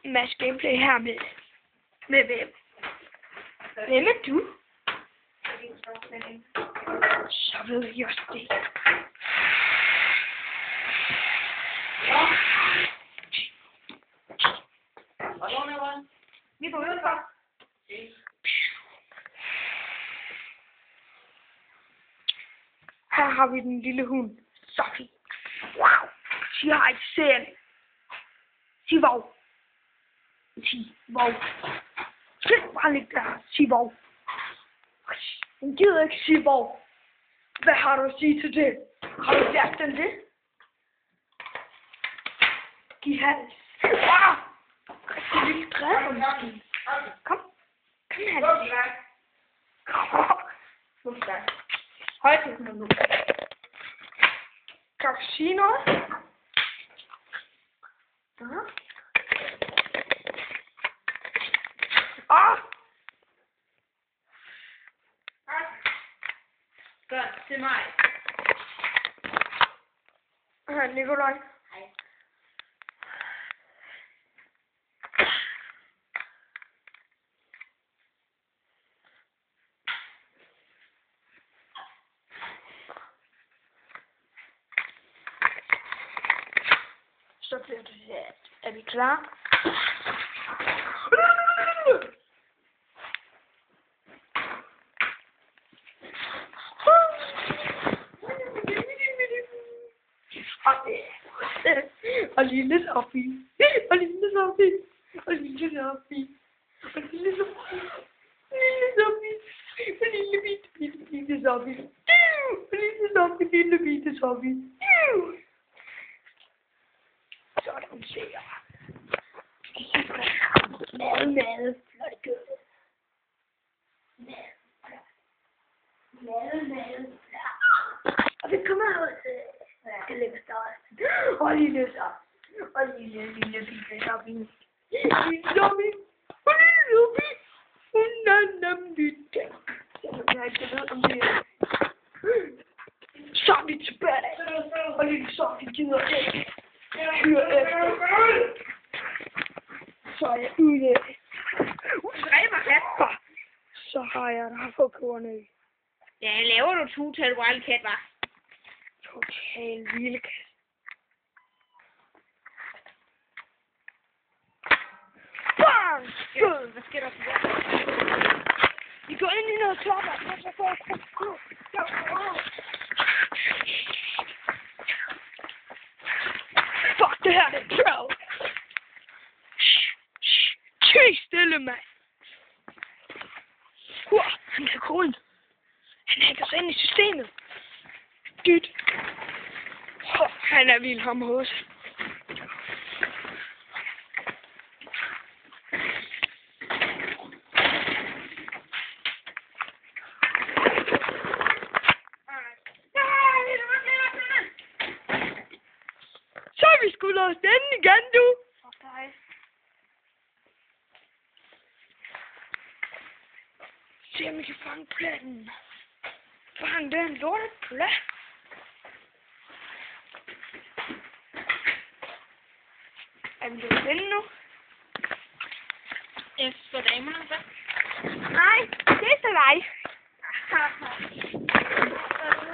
Mads gameplay her med hvem? Hvem er du? Så ved jeg også det. Vi går udenfor. Her har vi den lille hund. Sophie. Wow. Sig hej til serien. Sig vov. Sig vov. Slet bare ligge der. Sig vov. Hun gider ikke sige vov. Hvad har du at sige til det? Har du lært den det? Giv hals. Wow. Det lille dræber måske. Kom. Kom her. Kom. Højt nu. Kan du sige noget? Godt, til mig. Hej, Nikolaj. Hej. Så bliver det her. Er vi klar? Og lille Sofie. Og lille Sofie. Og lille Sofie. Og lille Sofie. Lille Sofie. Og lille bitte Sofie. Og lille Sofie. Lille bitte Sofie. Sådan ser jeg. Mad. Flotte kød. Mad. Og vi kommer ud til. Skal lægge størst. Og lille Sofie. Og lille bitte Sofie. Lille Sofie. Og lille Sofie. Hun er nemlig den. Jeg ikke ved om det er. Så er vi tilbage. Og lille Sofie gider ikke. Så er jeg ude. Så har jeg der på kornet. Ja, laver du total wildcat, hva'? Total vildkat. Bang! Død! Hvad sker der for det? Vi går ind i noget klapper, og så får jeg gå. Fuck, det her det er troll. Ty stille, mand. Han kan gå ind. Han hækker sig ind i systemet. Dyt. Han er vild ham hos. Så er vi sgu låst den igen, du. Okay. Se om vi kan fange pletten. Fang den lortet plet. Er vi låst inde nu? Efter damerne, så? Nej, det er så dig.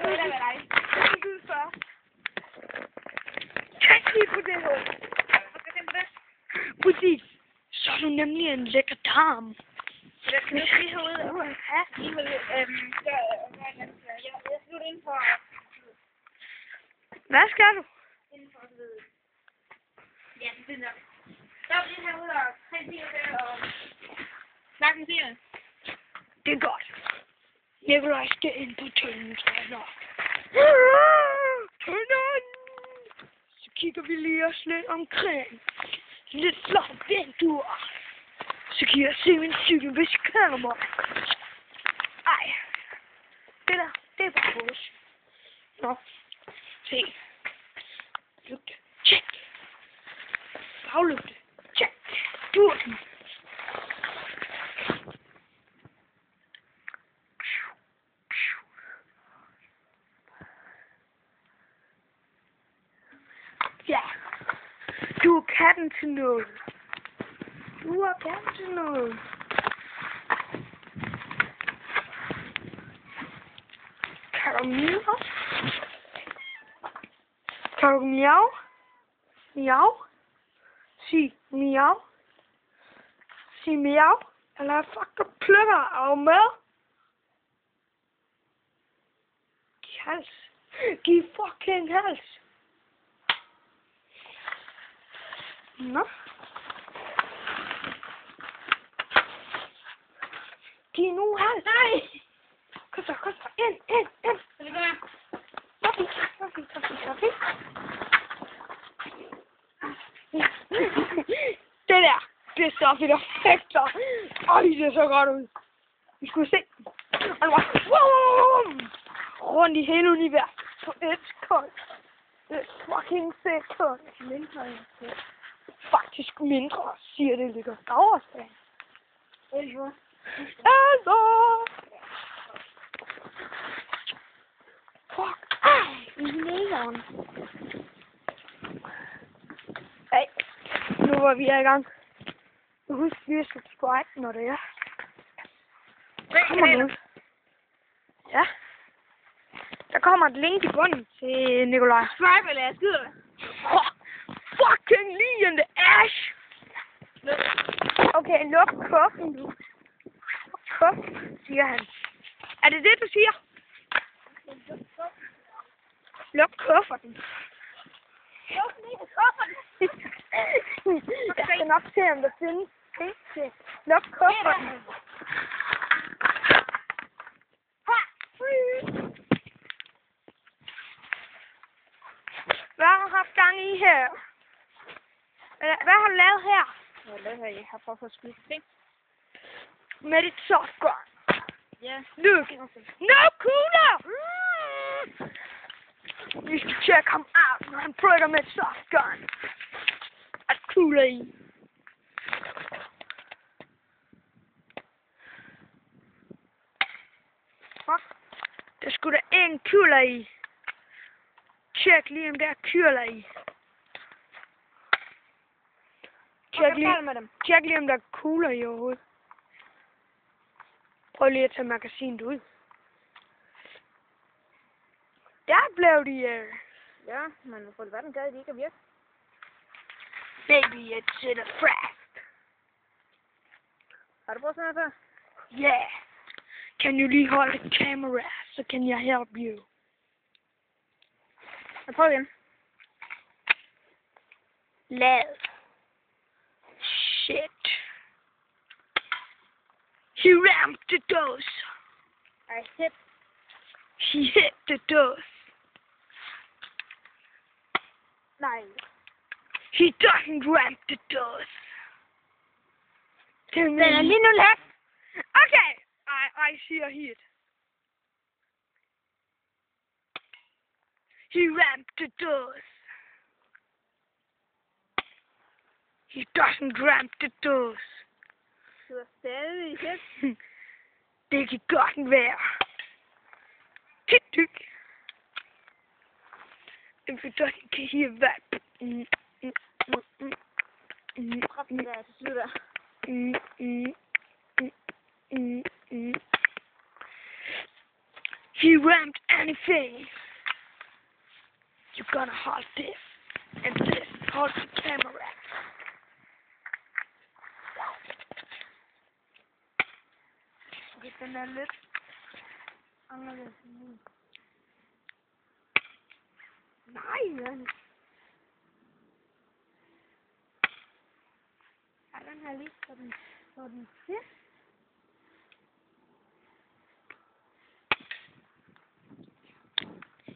Det er dig. Tag lige på det her. Hvad skal det på det? Præcis. Så er du nemlig en lækker tarm. Jeg skal lige herude og jeg slutter ind for... Hvad skal du? Inden for at vide. Ja, det er nok. Så er vi herude og have tiger og snakke med tigerne. Det er godt. Nikolaj skal ind på tønden, tror jeg nok. Tønden! Så kigger vi lige os lidt omkring. Lidt flot vinduer. Så kan jeg se min cykel, hvis jeg kommer. Ej. Det der, det er bare vores. Nå. Se. Lygte. Tjek. Baglygte. Tjek. Du er den. Ja. Du er katten til noget. Du har gerne til noget. Kan du miau? Kan du miau? Miau? Sig miau. Sig miau. Eller fuck, du plukker af med. Giv hals. Giv fucking hals. Nå. Giv nu hals. Nej! Kom så. Ind. Skal vi gå her? Sophie. Det der. Det er Sophie, der fægter. Øj, det ser godt ud. Vi skulle se. Og nu rundt i hele universet på et sekund. Det er fucking sekund. Mindre. Faktisk mindre, siger det ligger Star Wars-fan. Altså. Fuck. Neon. Hey. Nu var vi i gang. Husk, vi skal subscribe, når det er. Kommer nu. Ja. Der kommer et link i bunden til Nikolaj. Subscribe, eller jeg skyder dig. Fucking lige in the ash. Okay, luk kuffen, du. Kuffen, siger han. Er det det, du siger? Luk kufferten. Luk lige kufferten. Jeg skal nok se, om der findes penge til. Luk kufferten. Hvad har du haft gang i her? Hvad har du lavet her? Jeg har prøvet at skyde ting. Med dit softgun. Ja. Look. No cooler! Vi skal tjekke ham out, når han prøver med et softgun. At cooler i. Fuck. Der skulle der en cooler i. Tjek lige, om der er kyrler i. Tjek lige, om der er kugler i overhovedet. Prøv lige at tage magasinet ud. Der blev de... Ja, men for hvad den gad de ikke at virke? Baby, it's in a fast. Har du prøvet sådan noget før? Yeah. Can you lige holde the camera, so can I help you? Jeg prøver igen. Lad. Shit. He rammed the dose. He hit the dose. Nej. He doesn't ramp the dose. Den er lige nu lært. Okay. I see a hit. He ramped the dose. He doesn't ramp the dose. Du er stadig hit. Det kan godt være. Tyk. If you don't hear that. Krop det der, så slutter. He ramped anything. You're gonna hold this. And this. Hold the camera. Den er lidt anderledes. Nej, den. Ja, den her lige så den ser.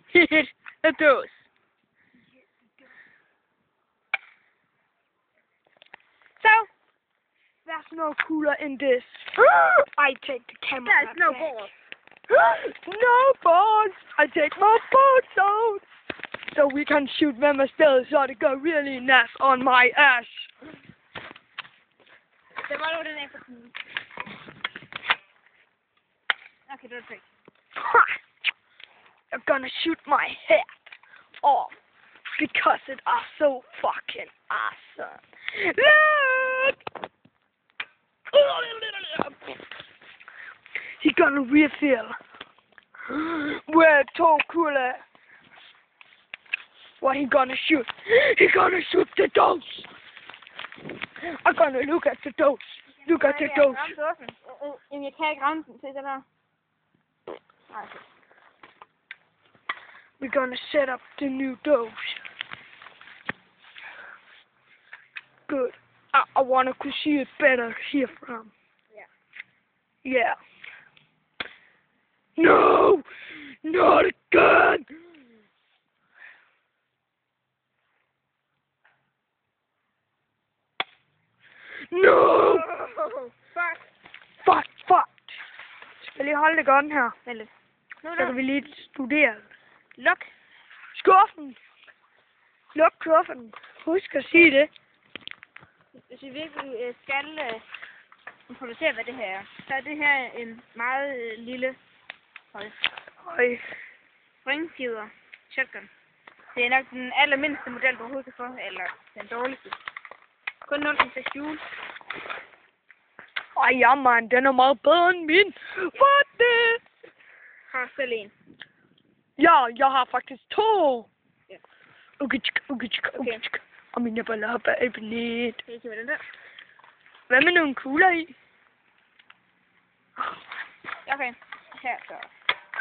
Hit the dose. So, there's no cooler in this. I take the camera. There's no back. balls. No balls. I take my balls out. So we can shoot them still, so they go really nice on my ass. Det var den af for tiden. Okay, det var det. You're gonna shoot my head off because it are so fucking awesome. Look! gonna refill. Where Tom Cruise? What he gonna shoot? He gonna shoot the dose. I'm gonna look at the dose. Look at the dose. Jamen, jeg kan ikke ramme den. Se den her. Okay. We're gonna set up the new dose. Good. I wanna see it better here from. Yeah. Yeah. No! Not again! No! Fuck. Fuck! Skal jeg lige holde det godt her? Vent lidt. Nu er Så kan vi lige studere. Luk. Skuffen! Luk kuffen. Husk at sige det. Hvis vi virkelig skal introducere, hvad det her er, så er det her en meget lille springfider shotgun. Det er nok den allermindste model, du overhovedet kan få, eller den dårligste. Kun 0,6 joule. Ej, ja, man, den er meget bedre end min. What the? Har selv en. Ja, jeg har faktisk 2. Ja. Okay. Og mine baller er lidt. Kan I se, hvad den der? Hvad med nogle kugler i? Okay. Her så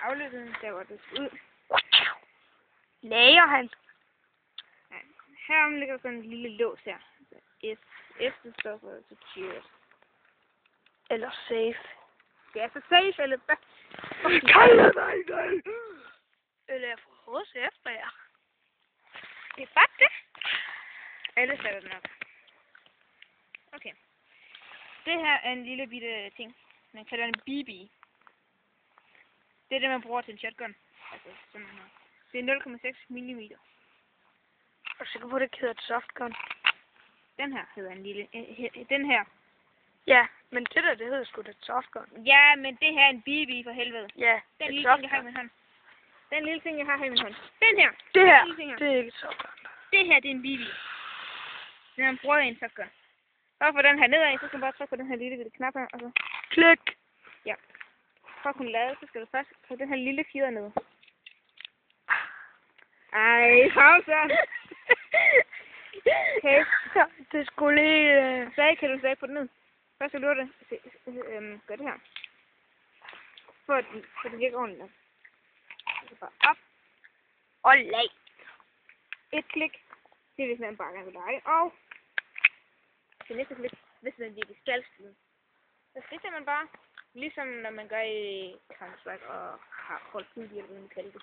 afløbet, der var det ud. Lager han? Ja. Herom ligger sådan en lille lås her. F det står for secure. Eller safe. Det er så safe, eller hvad? Kald mig det! Eller jeg får hos efter jer. Det er faktisk det. Ellers er det nok. Okay. Det her er en lille bitte ting. Man kalder den BB. Det er det, man bruger til en shotgun. Altså sådan her. Det er 0,6 mm. Er du sikker på, at det hedder et softgun? Den her hedder en lille... den her. Ja, men det hedder sgu da et softgun. Ja, men det her er en BB for helvede. Ja, Den et lille ting, softgun. jeg har i min hånd. Den lille ting, jeg har i min hånd. Den her. Det her, Den det er ikke et softgun. Det her, det er en BB. Den man bruger i en shotgun. For at få den her nedad, så skal du bare trykke på den her lille bitte knap her, og så... Klik. Ja. For at kunne lade, så skal du først få den her lille fjeder ned. Ej, pause! Okay. Det skulle lige... Kan du stadig få den ned? Først skal du det. Gør det her. For at den virker ordentligt. Så bare op. Og lag. Et klik. Det er, hvis man bare gerne vil lege. Og det næste klik, hvis man virkelig skal skyde. Så skifter man bare, ligesom når man gør i Counter-Strike og har holdt ud i, eller hvad man kalder det.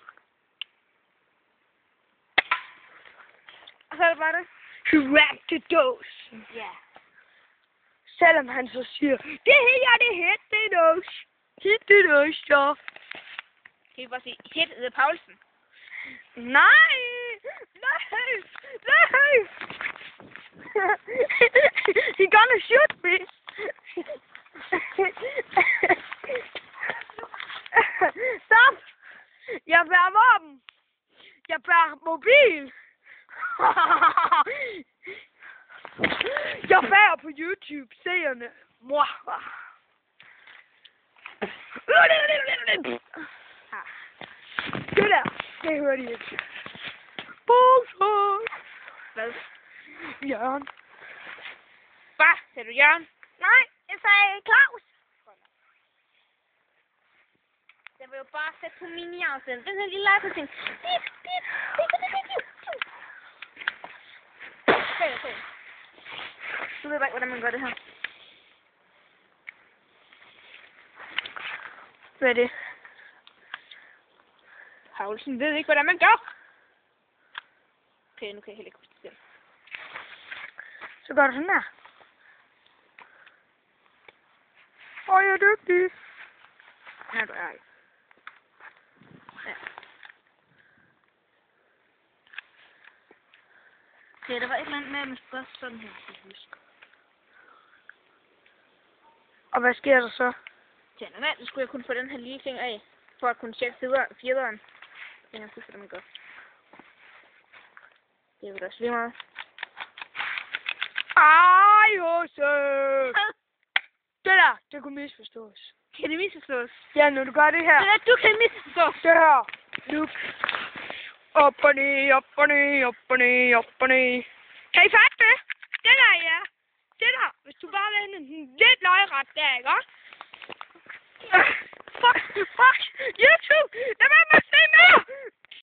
Og så er det bare det. Crack the dose. Ja. Selvom han så siger, det her, det hit the dose. Hit the dose, så. Kan vi bare sige, hit the Paulsen. Nej! He gonna shoot me. Stop! Jeg bærer våben. Jeg bærer mobil. Jeg bærer på YouTube seerne. Det der, det hørte I ikke. Bullshit. Hvad? Jørgen. Hvad? Sagde du Jørgen? Nej, jeg sagde Claus. Jeg vil jo bare sætte på mini-afsend. Den her lille iPhone-ting. Okay. Du ved bare ikke, hvordan man gør det her. Hvad er det? Paulsen ved ikke, hvordan man gør. Okay, nu kan jeg heller ikke huske det selv. Så gør du sådan her. Jeg er dygtig. Nej, du er ikke. Ja. Okay, der var et eller andet med, at man skulle gøre sådan her. Og hvad sker der så? Til normalt, så skulle jeg kunne få den her lille ting af, for at kunne tjekke fjederen. Det er huske, hvordan man gør. Det er vel også lige meget. Ej, Jose! Det her, det kunne misforstås. Kan det misforstås? Ja, når du gør det her. Det er, du kan misforstås. Det her. Look. Op og ned, op og ned, op og ned, op og ned. Kan I fatte det? Det der, ja. Det der. Hvis du bare vender den lidt løjret der, ikke også? Fuck. YouTube. Lad være med